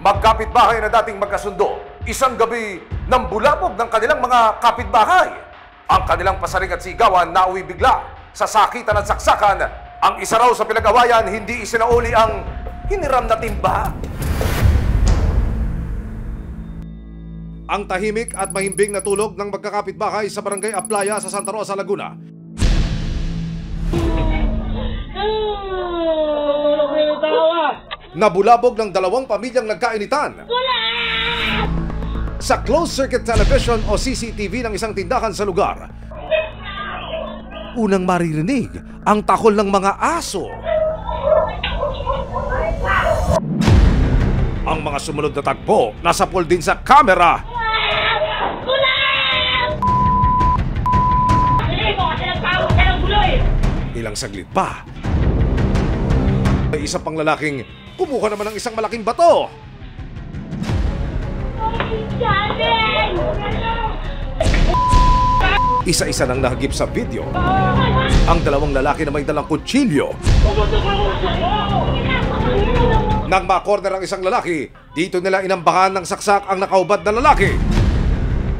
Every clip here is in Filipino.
Magkapitbahay na dating magkasundo, isang gabi nang bulabog ng kanilang mga kapitbahay. Ang kanilang pasaring at sigawan nauwi bigla sa sakitan at saksakan. Ang isa raw sa pinag-awayan, hindi isinauli ang hiniram na timba. Ang tahimik at mahimbing na tulog ng magkakapitbahay sa Barangay Aplaya sa Santa Rosa, Laguna. Nabulabog ng dalawang pamilyang nagkainitan sa closed-circuit television o CCTV ng isang tindahan sa lugar. Unang maririnig ang takol ng mga aso. Ang mga sumunod na tagpo nasapol din sa kamera. Ilang saglit pa, may isa pang lalaking kumuha naman ng isang malaking bato. Isa-isa nang nahagip sa video ang dalawang lalaki na may dalang kutsilyo. Nang makorner ang isang lalaki, dito nila inambahan ng saksak ang nakaubad na lalaki.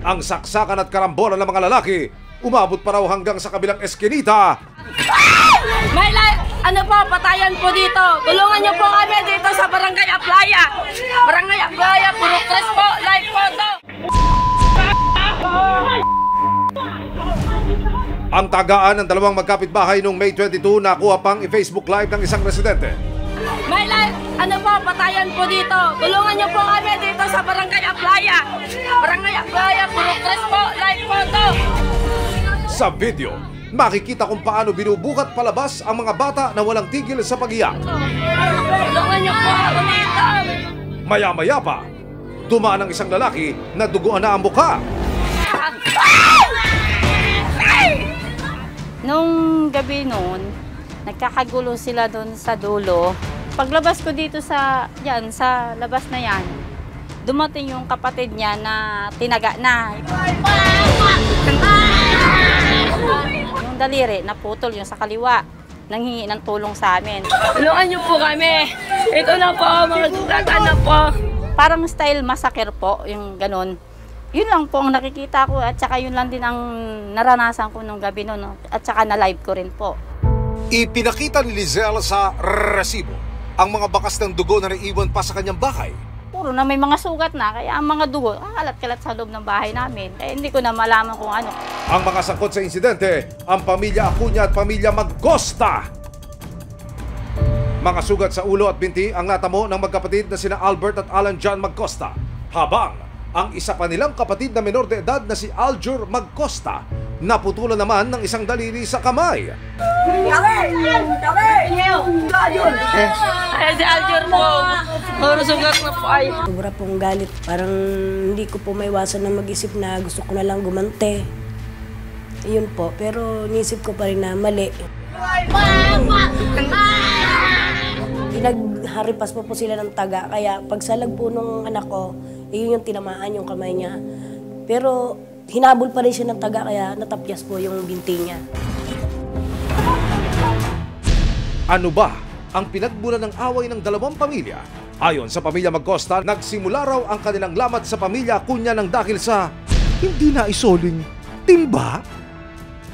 Ang saksakan at karambolan ng mga lalaki umabot pa raw hanggang sa kabilang eskinita. May patayan po dito. Tulungan niyo po kami dito sa Barangay Aplaya. Barangay Aplaya, puro tres po, live po to. Ang tagaan ng dalawang magkapitbahay noong May 22 nakuha pang i-Facebook Live ng isang residente. May patayan po dito. Tulungan niyo po kami dito sa Barangay Aplaya. Barangay Aplaya, puro tres po, live po to. Sa video, makikita kung paano binubukat palabas ang mga bata na walang tigil sa pag-iyak. Tulungan niyo po ako dito. Maya-maya pa, dumaan ang isang lalaki na duguan na ang mukha. Nung gabi noon, nagkakagulo sila doon sa dulo. Paglabas ko dito sa labas na yan, dumating yung kapatid niya na tinaga na. Yung daliri, naputol yung sa kaliwa. Nanghingi ng tulong sa amin. Tulungan niyo po kami. Ito na po, mga sugatan na po. Parang style massacre po, yung ganun. Yun lang po ang nakikita ko at saka yun lang din ang naranasan ko nung gabi noon at saka na-live ko rin po. Ipinakita ni Lizelle sa resibo ang mga bakas ng dugo na naiwan pa sa kanyang bahay. Puro na may mga sugat na, kaya ang mga dugo, kalat-kalat sa loob ng bahay namin. Kaya hindi ko na malaman kung ano. Ang mga sangkot sa insidente, ang pamilya Acuña at pamilya Magcosta. Mga sugat sa ulo at binti ang natamo ng magkapatid na sina Albert at Alan John Magcosta. Habang ang isa pa nilang kapatid na menor de edad na si Aljur Magcosta, naputulan naman ng isang daliri sa kamay. Si Aljur po, puro sugat na po ay. Sobra pong galit. Parang hindi ko po maiwasan na mag-isip na gusto ko na lang gumante. Yun po. Pero nisip ko pa rin na mali. Pinagharipas po sila ng taga. Kaya pagsalag po nung anak ko, yun yung tinamaan yung kamay niya. Pero hinabol pa rin siya ng taga kaya natapyas po yung binti niya. Ano ba ang pinagmulan ng away ng dalawang pamilya? Ayon sa pamilya Magcosta, nagsimula raw ang kanilang lamat sa pamilya Acuña ng dahil sa hindi na isoling timba.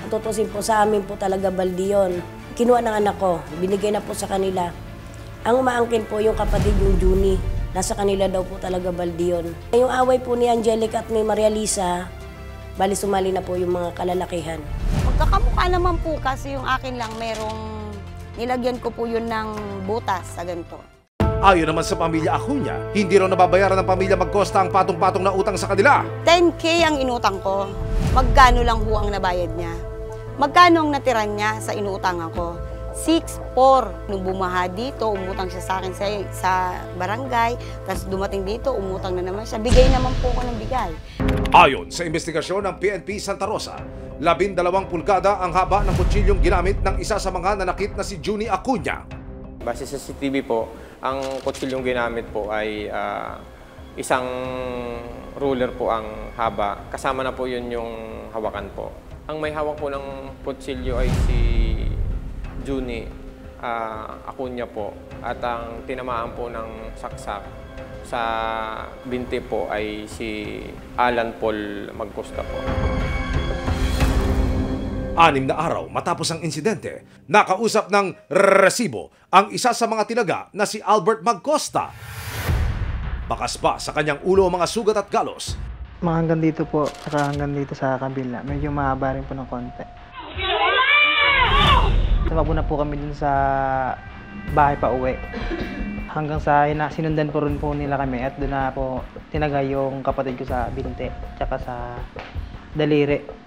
Tutusin po sa amin po talaga baldi yun. Kinuha ng anak ko, binigay na po sa kanila. Ang umaangkin po yung kapatid yung Juni. Nasa kanila daw po talaga baldi yun. Yung away po ni Angelica at ni Maria Lisa, bali sumali na po yung mga kalalakihan. Magkakamukha naman po kasi yung akin lang merong nilagyan ko po yun ng butas sa ganito. Ayon naman sa pamilya Acuña, hindi raw nababayaran ng pamilya Magcosta ang patong-patong na utang sa kanila. 10K ang inutang ko. Magkano lang ho ang nabayad niya? Magkano ang natira niya sa inuutangan ko? 6,400. Nung bumaha dito, umutang siya sa akin sa barangay. Tapos dumating dito, umutang na naman siya. Bigay naman po ko ng bigay. Ayon sa investigasyon ng PNP Santa Rosa, 12 pulgada ang haba ng kutsilyong ginamit ng isa sa mga nanakit na si Juni Acuña. Base sa CCTV po, ang kutsilyong ginamit po ay isang ruler po ang haba. Kasama na po yun yung hawakan po. Ang may hawak po ng kutsilyo ay si Juni Acuña po. At ang tinamaan po ng saksak sa binti po ay si Alan Paul Magcosta po. 6 na araw matapos ang insidente, nakausap ng resibo ang isa sa mga tinaga na si Albert Magcosta. Bakas pa sa kanyang ulo ang mga sugat at galos. Mga hanggang dito po, saka hanggang dito sa kabila. Medyo mahaba rin po ng konti. Tumakbo na po kami dun sa bahay pa uwi. Hanggang sa sinundan po rin po nila kami at doon na po tinaga yung kapatid ko sa binti tsaka sa daliri.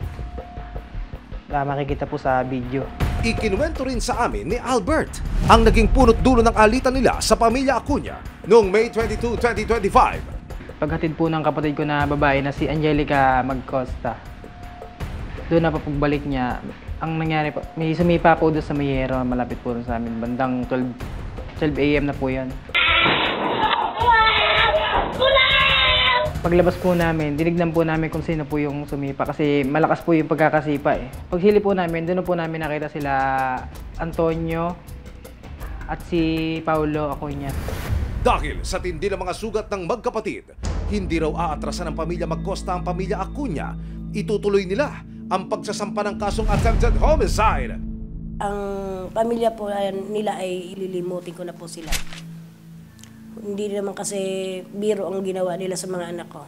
Makikita po sa video. Ikinuwento rin sa amin ni Albert ang naging punot dulo ng alitan nila sa pamilya Acuña noong May 22, 2025. Paghatid po ng kapatid ko na babae na si Angelica Magcosta, doon na pagbalik niya, ang nangyari po, may sumipa po doon sa Mayero, malapit po sa amin, bandang 12 AM na po yan. Paglabas po namin, dinignan po namin kung sino po yung sumipa kasi malakas po yung pagkakasipa eh. Paghili po namin, doon po namin nakita sila Antonio at si Paulo Acuña. Dahil sa tindi ng mga sugat ng magkapatid, hindi raw aatrasan ng pamilya Magcosta ang pamilya Acuña. Itutuloy nila ang pagsasampa ng kasong attempted homicide. Ang pamilya po nila ay ililimutin ko na po sila. Hindi naman kasi biro ang ginawa nila sa mga anak ko.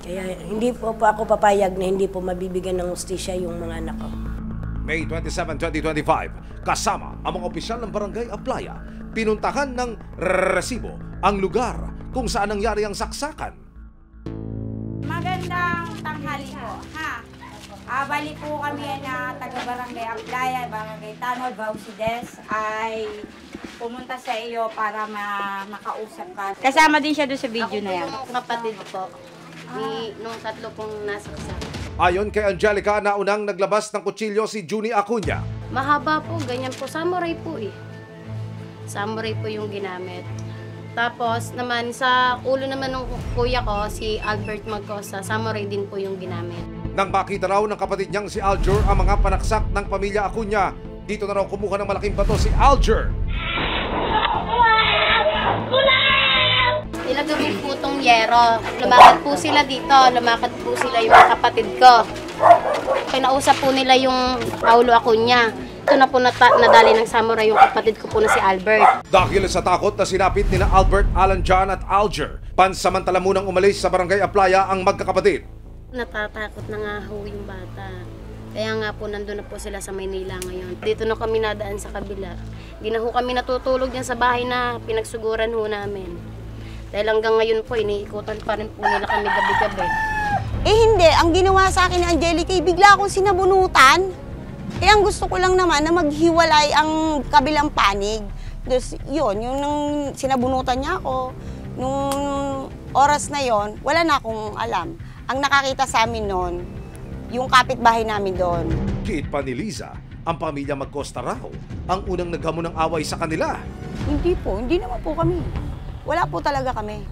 Kaya hindi po ako papayag na hindi po mabibigyan ng hustisya yung mga anak ko. May 27, 2025, kasama ang mga opisyal ng Barangay Aplaya, pinuntahan ng resibo ang lugar kung saan nangyari ang saksakan. Magandang tanghali po, ha? Bali po kami na taga-Barangay Aplaya, Barangay Tanol, Bausides, ay pumunta sa iyo para makausap ka. Kasama din siya doon sa video na yan. Kapatid po, nung 3 pong nasaksak. Ayon kay Angelica, naunang naglabas ng kutsilyo si Junie Acuña. Mahaba po, ganyan po. Samurai po eh. Samurai po yung ginamit. Tapos naman sa ulo naman ng kuya ko, si Albert Magcosta, samurai din po yung ginamit. Nang makita raw ng kapatid niyang si Alger ang mga panaksak ng pamilya Acuña, dito na raw kumuha ng malaking bato si Alger. Nilagay po itong yero. Lumakad po sila dito. Lumakad po sila yung kapatid ko. Pinausap po nila yung Paulo Acuña. Ito na po nadali ng samurai yung kapatid ko po na si Albert. Dahil sa takot na sinapit ni na Albert, Alan John at Alger, pansamantala munang umalis sa Barangay Aplaya ang magkakapatid. Natatakot na nga ho yung bata. Kaya nga po nandun na po sila sa Maynila ngayon. Dito na kami nadaan sa kabila. Hindi na ho kami natutulog dyan sa bahay na pinagsuguran ho namin. Dahil hanggang ngayon po, iniikutan pa rin po nila kami gabi-gabi. Eh hindi, ang ginawa sa akin ni Angelica, bigla akong sinabunutan. Eh ang gusto ko lang naman na maghiwalay ang kabilang panig. Tapos yun, yung nang sinabunutan niya ako, nung oras na yon, wala na akong alam. Ang nakakita sa amin noon, yung kapitbahay namin doon. Kiit pa ni Liza, ang pamilya Magcosta raw ang unang naghamon ng away sa kanila. Hindi po, hindi naman po kami. Wala po talaga kami.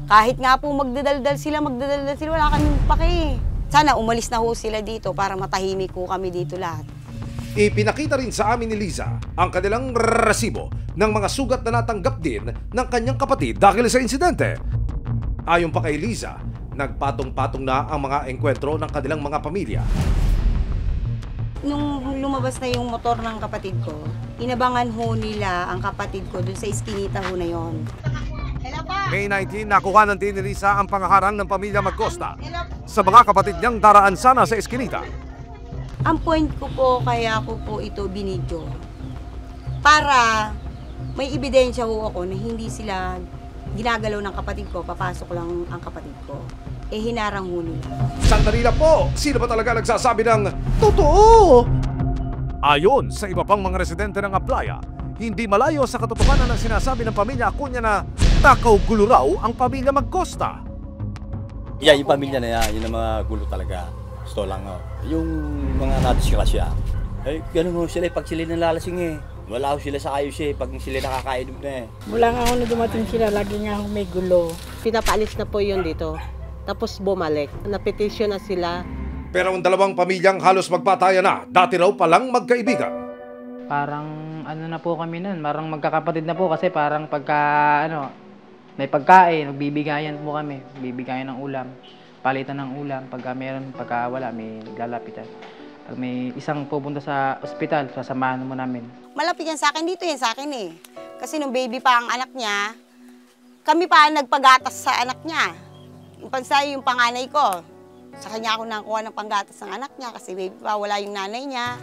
Kahit nga po magdadaldal sila, wala kaming pake. Sana umalis na ho sila dito para matahimik po kami dito lahat. Ipinakita rin sa amin ni Liza ang kanilang resibo ng mga sugat na natanggap din ng kanyang kapatid dahil sa insidente. Ayon pa kay Liza, nagpatong-patong na ang mga engkwentro ng kanilang mga pamilya. Nung lumabas na yung motor ng kapatid ko, inabangan ho nila ang kapatid ko dun sa iskinita ho na yon. May 19, nakuha ng din ni Liza ang pangaharang ng pamilya Magcosta sa mga kapatid niyang daraan sana sa eskinita. Ang point ko po, kaya ko po ito binidyo. Para may ebidensya ho ako na hindi sila ginagalaw ng kapatid ko, papasok lang ang kapatid ko. Eh hinarang ho nila. Sandali lang po, sino ba talaga nagsasabi ng totoo? Ayon sa iba pang mga residente ng Aplaya, hindi malayo sa katotohanan ng sinasabi ng pamilya Acuña na takaw gulo raw ang pamilya Magcosta. Yeah, yung pamilya na yan, yun ang mga gulo talaga. Gusto lang, yung mga nadisgrasya. Eh, ganun mo sila pag sila nalalasing eh. Wala ko sila sa ayos eh, pag sila nakakainom na eh. Mula nga ako na dumating sila, lagi nga akong may gulo. Pinapaalis na po yun dito. Tapos bumalik. Napetisyon na sila. Pero ang dalawang pamilyang halos magpatayan na, dati raw palang magkaibigan. Parang ano na po kami nun, parang magkakapatid na po kasi parang pagka May pagkain, magbibigayan po kami. Bibigyan ng ulam. Palitan ng ulam. Pagka wala, may lalapitan. Pag may isang pupunta sa ospital, sasamahan mo namin. Malapit yan sa akin, dito yan sa akin eh. Kasi nung baby pa ang anak niya, kami pa ang nagpagatas sa anak niya. Yung panganay ko, sa kanya ako nakuha ng panggatas ng anak niya kasi baby pa, wala yung nanay niya.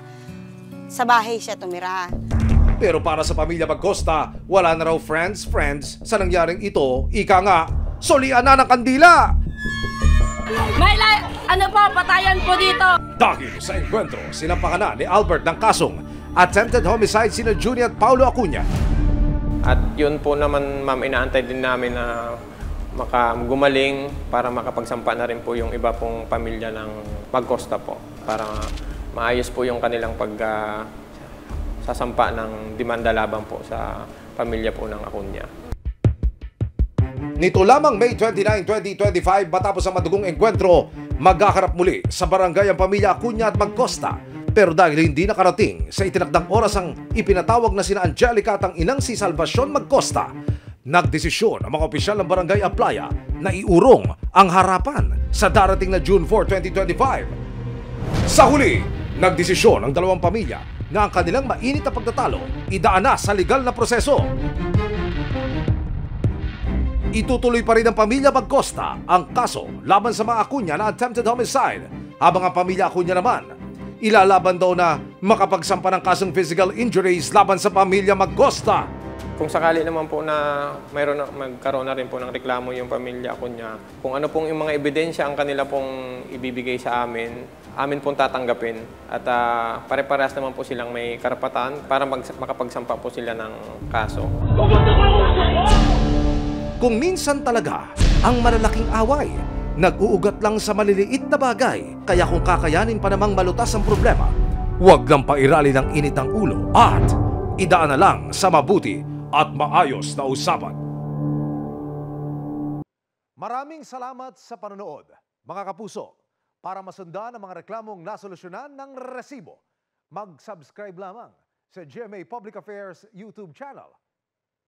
Sa bahay siya tumira. Pero para sa pamilya Magcosta, wala na raw friends sa nangyaring ito. Ika nga, solian na ng kandila! Patayan po dito. Dahil sa engkwentro, sinampakan na ni Albert ng kasong attempted homicide sina Junior at Paulo Acuña. At yun po naman, ma'am, inaantay din namin na gumaling para makapagsampa na rin po yung iba pong pamilya ng Magcosta po. Para maayos po yung kanilang sasampa ng demanda laban po sa pamilya po ng Acuña. Nito lamang May 29, 2025, matapos ang madugong engkwentro, magkakarap muli sa barangay ang pamilya Acuña at Magcosta. Pero dahil hindi nakarating sa itinakdang oras ang ipinatawag na sina Angelica at ang inang si Salvacion Magcosta, nagdesisyon ang mga opisyal ng barangay Aplaya na iurong ang harapan sa darating na June 4, 2025. Sa huli, nagdesisyon ang dalawang pamilya na ang kanilang mainit na pagtatalo idaan na sa legal na proseso. Itutuloy pa rin ng pamilya Magcosta ang kaso laban sa mga Acuña na attempted homicide, habang ang pamilya Acuña naman ilalaban daw na makapagsampa ng kasong physical injuries laban sa pamilya Magcosta. Kung sakali naman po na magkaroon na rin po ng reklamo yung pamilya Acuña, kung ano pong yung mga ebidensya ang kanila pong ibibigay sa amin pong tatanggapin. At pare-parehas naman po silang may karapatan para makapagsampa po sila ng kaso. Kung minsan talaga, ang malalaking away, nag-uugat lang sa maliliit na bagay. Kaya kung kakayanin pa namang malutas ang problema, huwag lang pairali ng init ang ulo at idaan na lang sa mabuti at maayos na usapan. Maraming salamat sa panonood, mga kapuso. Para masundan ang mga reklamong nasolusyonan ng resibo, mag-subscribe lamang sa GMA Public Affairs YouTube channel